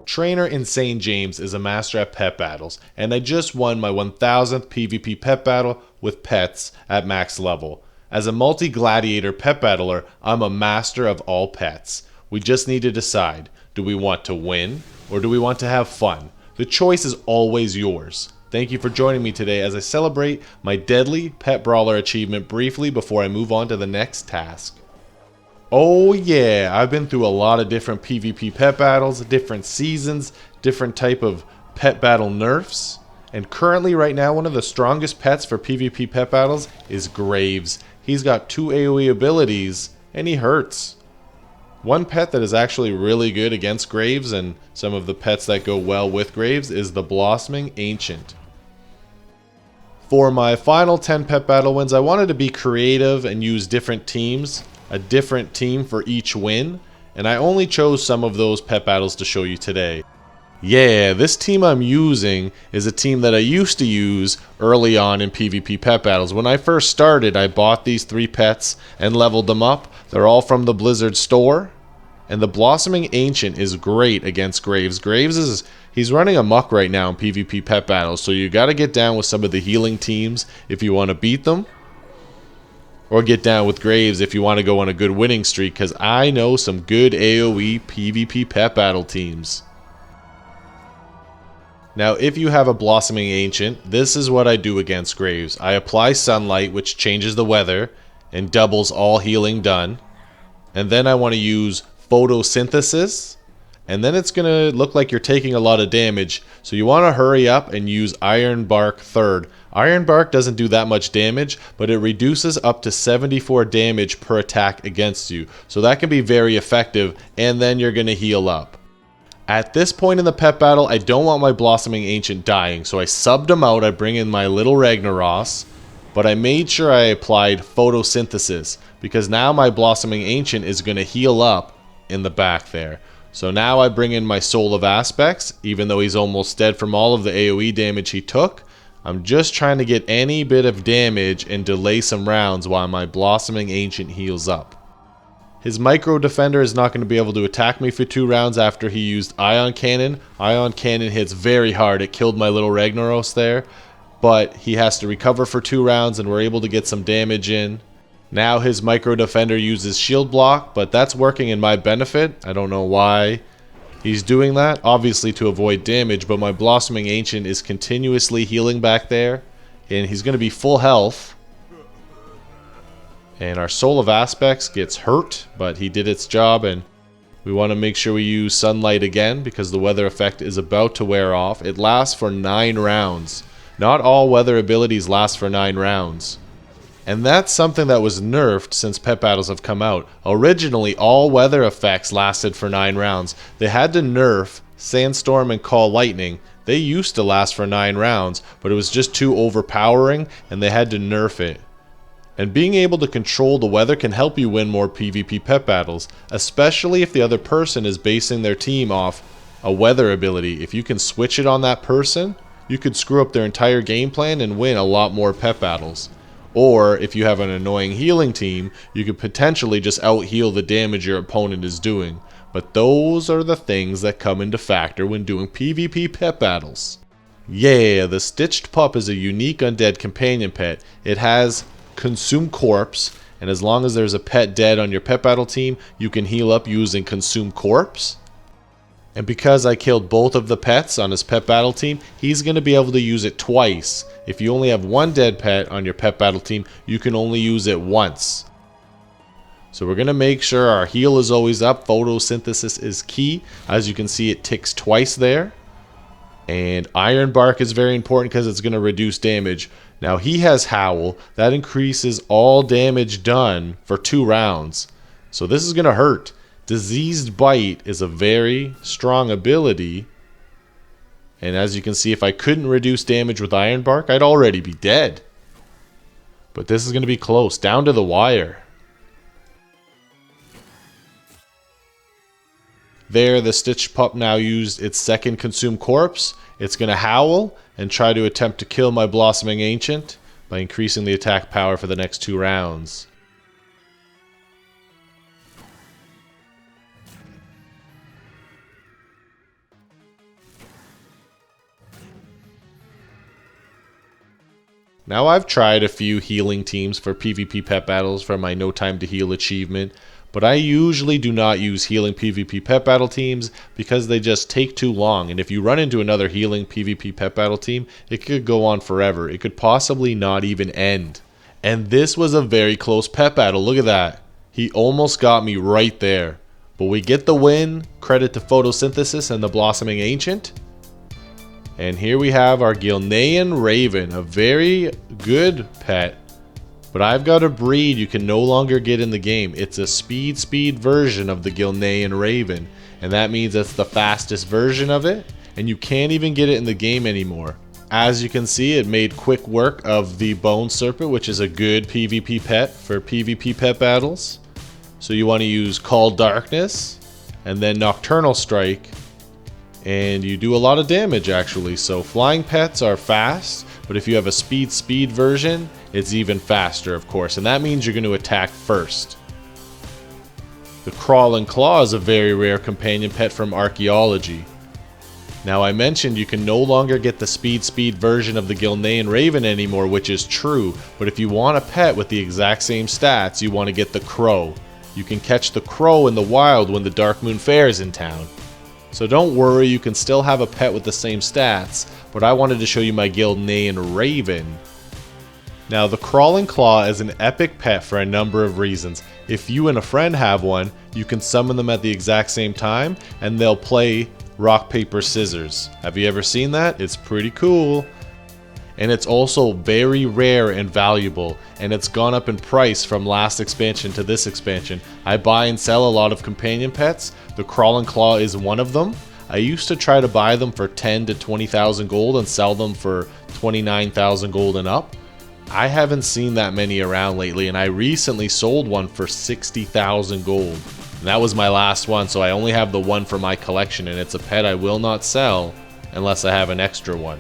Trainer Insane James is a master at pet battles, and I just won my 1000th PvP pet battle with pets at max level. As a multi-gladiator pet battler, I'm a master of all pets. We just need to decide, do we want to win or do we want to have fun? The choice is always yours. Thank you for joining me today as I celebrate my deadly pet brawler achievement briefly before I move on to the next task. Oh yeah, I've been through a lot of different PvP pet battles, different seasons, different type of pet battle nerfs. And currently right now one of the strongest pets for PvP pet battles is Graves. He's got 2 AoE abilities and he hurts. One pet that is actually really good against Graves and some of the pets that go well with Graves is the Blossoming Ancient. For my final 10 pet battle wins, I wanted to be creative and use different teams. A different team for each win, and I only chose some of those pet battles to show you today. Yeah, this team I'm using is a team that I used to use early on in PvP pet battles. When I first started, I bought these 3 pets and leveled them up. They're all from the Blizzard store, and the Blossoming Ancient is great against Graves. He's running amok right now in PvP pet battles, so you gotta get down with some of the healing teams if you want to beat them. Or get down with Graves if you want to go on a good winning streak, because I know some good AoE PvP pet battle teams. Now if you have a Blossoming Ancient, this is what I do against Graves. I apply Sunlight, which changes the weather and doubles all healing done. And then I want to use Photosynthesis. And then it's going to look like you're taking a lot of damage. So you want to hurry up and use Iron Bark 3rd. Iron Bark doesn't do that much damage, but it reduces up to 74 damage per attack against you. So that can be very effective, and then you're going to heal up. At this point in the pet battle, I don't want my Blossoming Ancient dying, so I subbed him out. I bring in my little Ragnaros, but I made sure I applied Photosynthesis, because now my Blossoming Ancient is going to heal up in the back there. So now I bring in my Soul of Aspects, even though he's almost dead from all of the AoE damage he took. I'm just trying to get any bit of damage and delay some rounds while my Blossoming Ancient heals up. His Micro Defender is not going to be able to attack me for 2 rounds after he used Ion Cannon. Ion Cannon hits very hard. It killed my little Ragnaros there. But he has to recover for 2 rounds and we're able to get some damage in. Now his Micro Defender uses Shield Block, but that's working in my benefit. I don't know why he's doing that. Obviously to avoid damage, but my Blossoming Ancient is continuously healing back there. And he's going to be full health. And our Soul of Aspects gets hurt, but he did its job. And we want to make sure we use Sunlight again because the weather effect is about to wear off. It lasts for 9 rounds. Not all weather abilities last for 9 rounds. And that's something that was nerfed since pet battles have come out. Originally, all weather effects lasted for 9 rounds. They had to nerf Sandstorm and Call Lightning. They used to last for 9 rounds, but it was just too overpowering and they had to nerf it. And being able to control the weather can help you win more PvP pet battles, especially if the other person is basing their team off a weather ability. If you can switch it on that person, you could screw up their entire game plan and win a lot more pet battles. Or, if you have an annoying healing team, you could potentially just out-heal the damage your opponent is doing. But those are the things that come into factor when doing PvP pet battles. Yeah, the Stitched Pup is a unique undead companion pet. It has Consume Corpse, and as long as there's a pet dead on your pet battle team, you can heal up using Consume Corpse. And because I killed both of the pets on his pet battle team, he's going to be able to use it twice. If you only have 1 dead pet on your pet battle team, you can only use it once. So we're going to make sure our heal is always up. Photosynthesis is key. As you can see, it ticks twice there. And Iron Bark is very important because it's going to reduce damage. Now he has Howl. That increases all damage done for 2 rounds. So this is going to hurt. Diseased Bite is a very strong ability. And as you can see, if I couldn't reduce damage with Iron Bark, I'd already be dead. But this is going to be close, down to the wire. There, the Stitch Pup now used its second consumed corpse. It's going to howl and try to attempt to kill my Blossoming Ancient by increasing the attack power for the next 2 rounds. Now I've tried a few healing teams for PvP pet battles for my No Time to Heal achievement, but I usually do not use healing PvP pet battle teams because they just take too long, and if you run into another healing PvP pet battle team, it could go on forever. It could possibly not even end. And this was a very close pet battle. Look at that. He almost got me right there. But we get the win, credit to Photosynthesis and the Blossoming Ancient. And here we have our Gilnean Raven, a very good pet. But I've got a breed you can no longer get in the game. It's a speed version of the Gilnean Raven. And that means it's the fastest version of it. And you can't even get it in the game anymore. As you can see, it made quick work of the Bone Serpent, which is a good PvP pet for PvP pet battles. So you want to use Call Darkness and then Nocturnal Strike. And you do a lot of damage actually. So flying pets are fast, but if you have a speed version, it's even faster, of course, and that means you're going to attack first. The Crawling Claw is a very rare companion pet from Archaeology. Now I mentioned you can no longer get the speed version of the Gilnean Raven anymore, which is true, but if you want a pet with the exact same stats, you want to get the Crow. You can catch the Crow in the wild when the Darkmoon Fair is in town. So don't worry, you can still have a pet with the same stats, but I wanted to show you my Gilnean Raven. Now the Crawling Claw is an epic pet for a number of reasons. If you and a friend have one, you can summon them at the exact same time and they'll play rock, paper, scissors. Have you ever seen that? It's pretty cool. And it's also very rare and valuable, and it's gone up in price from last expansion to this expansion. I buy and sell a lot of companion pets. The Crawling Claw is one of them. I used to try to buy them for 10 to 20,000 gold and sell them for 29,000 gold and up. I haven't seen that many around lately, and I recently sold one for 60,000 gold. And that was my last one, so I only have the one for my collection, and it's a pet I will not sell unless I have an extra one.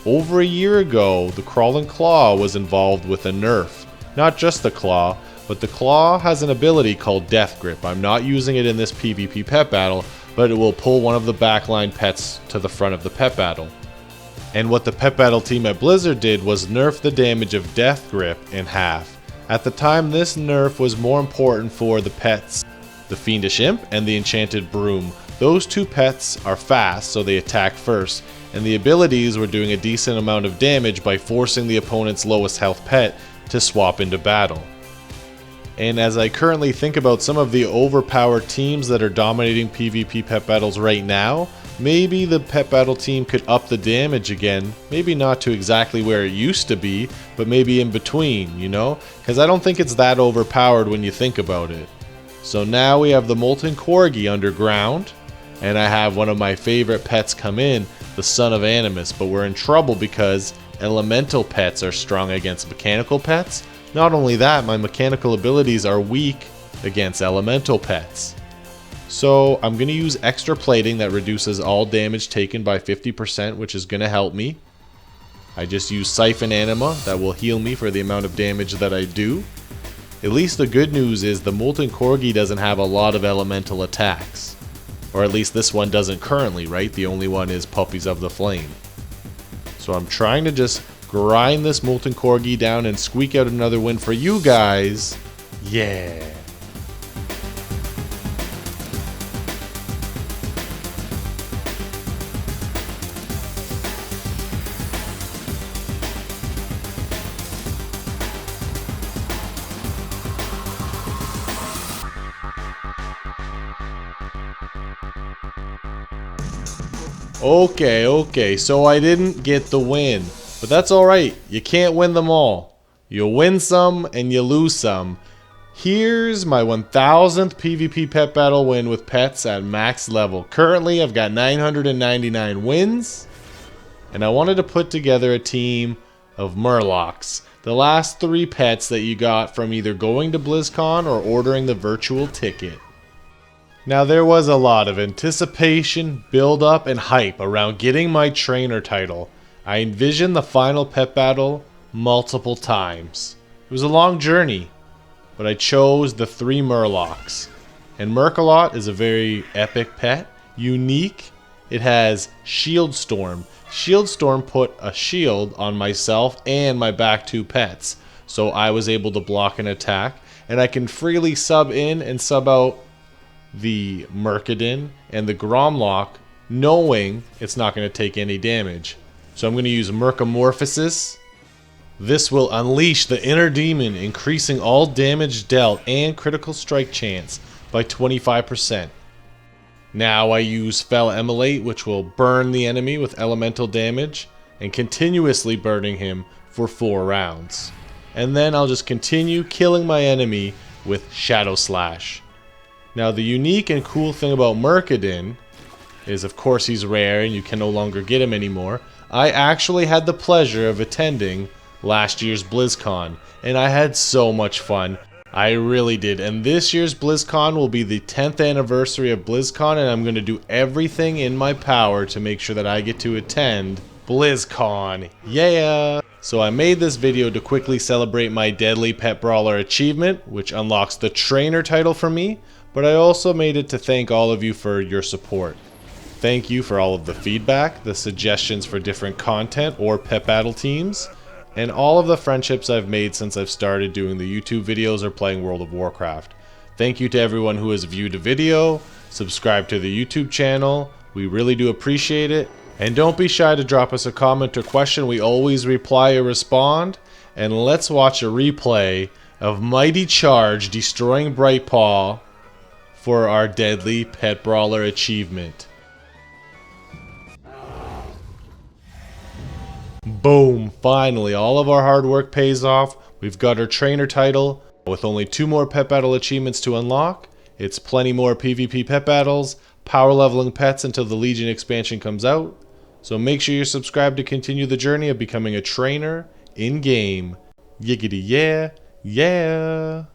Over a year ago, the Crawling Claw was involved with a nerf. Not just the claw, but the claw has an ability called Death Grip. I'm not using it in this PvP pet battle, but it will pull one of the backline pets to the front of the pet battle. And what the pet battle team at Blizzard did was nerf the damage of Death Grip in half. At the time, this nerf was more important for the pets, the Fiendish Imp and the Enchanted Broom. Those two pets are fast, so they attack first, and the abilities were doing a decent amount of damage by forcing the opponent's lowest health pet to swap into battle. And as I currently think about some of the overpowered teams that are dominating PvP pet battles right now, maybe the pet battle team could up the damage again, maybe not to exactly where it used to be, but maybe in between, you know? Because I don't think it's that overpowered when you think about it. So now we have the Molten Corgi underground, and I have one of my favorite pets come in, the Son of Animus, but we're in trouble because elemental pets are strong against mechanical pets. Not only that, my mechanical abilities are weak against elemental pets. So I'm going to use extra plating that reduces all damage taken by 50%, which is going to help me. I just use Siphon Anima that will heal me for the amount of damage that I do. At least the good news is the Molten Corgi doesn't have a lot of elemental attacks. Or at least this one doesn't currently, right? The only one is Puppies of the Flame. So I'm trying to just grind this Molten Corgi down and squeak out another win for you guys. Yeah. Okay, so I didn't get the win, but that's alright, you can't win them all. You win some and you lose some. Here's my 1000th PvP pet battle win with pets at max level. Currently I've got 999 wins, and I wanted to put together a team of Murlocs. The last 3 pets that you got from either going to BlizzCon or ordering the virtual ticket. Now there was a lot of anticipation, build up, and hype around getting my trainer title. I envisioned the final pet battle multiple times. It was a long journey, but I chose the 3 Murlocs. And Murkalot is a very epic pet, unique. It has Shield Storm. Shield Storm put a shield on myself and my back 2 pets, so I was able to block an attack, and I can freely sub in and sub out the Murkidan and the Gromlock, knowing it's not going to take any damage. So I'm going to use Mercamorphosis. This will unleash the inner demon, increasing all damage dealt and critical strike chance by 25%. Now I use Fell Immolate, which will burn the enemy with elemental damage and continuously burning him for 4 rounds. And then I'll just continue killing my enemy with Shadow Slash. Now the unique and cool thing about Murkidan is, of course, he's rare and you can no longer get him anymore. I actually had the pleasure of attending last year's BlizzCon, and I had so much fun. I really did. And this year's BlizzCon will be the 10th anniversary of BlizzCon, and I'm going to do everything in my power to make sure that I get to attend BlizzCon. Yeah! So I made this video to quickly celebrate my Deadly Pet Brawler achievement, which unlocks the trainer title for me, but I also made it to thank all of you for your support. Thank you for all of the feedback, the suggestions for different content or pet battle teams, and all of the friendships I've made since I've started doing the YouTube videos or playing World of Warcraft. Thank you to everyone who has viewed a video, subscribed to the YouTube channel, we really do appreciate it. And don't be shy to drop us a comment or question, we always reply or respond. And let's watch a replay of Mighty Charge destroying Brightpaw for our Deadly Pet Brawler achievement. Boom! Finally, all of our hard work pays off. We've got our trainer title with only 2 more pet battle achievements to unlock. It's plenty more PvP pet battles, power leveling pets until the Legion expansion comes out. So make sure you're subscribed to continue the journey of becoming a trainer in-game. Yiggity yeah, yeah!